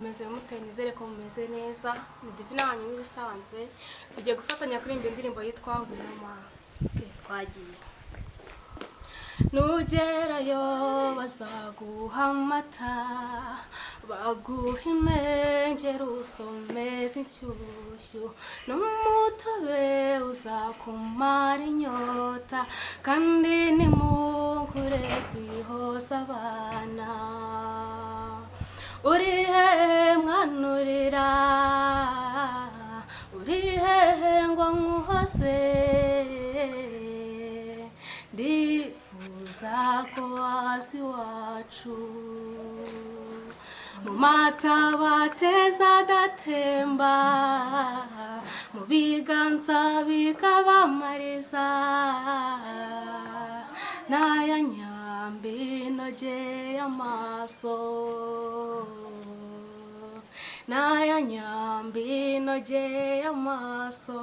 Meze mute nizere ko mumeze neza ni Divina wanyu nk'ibisanzwe tugiye gufatanya kuririmba indirimbo yitwa Ngwinoma. Twagiye nugerayo bazaguha amata baguha imengero usomeza inshyushyu n'umutobe uzakumara inyota kandi nimugurezi hose abana. Urihe mwanurira urihe ngo nkuhose ndifuza ko wazi wacu mu mata bateza datemba mu biganza bikabamariza naya nyambi nogeye amaso naya nyambi nogeye amaso.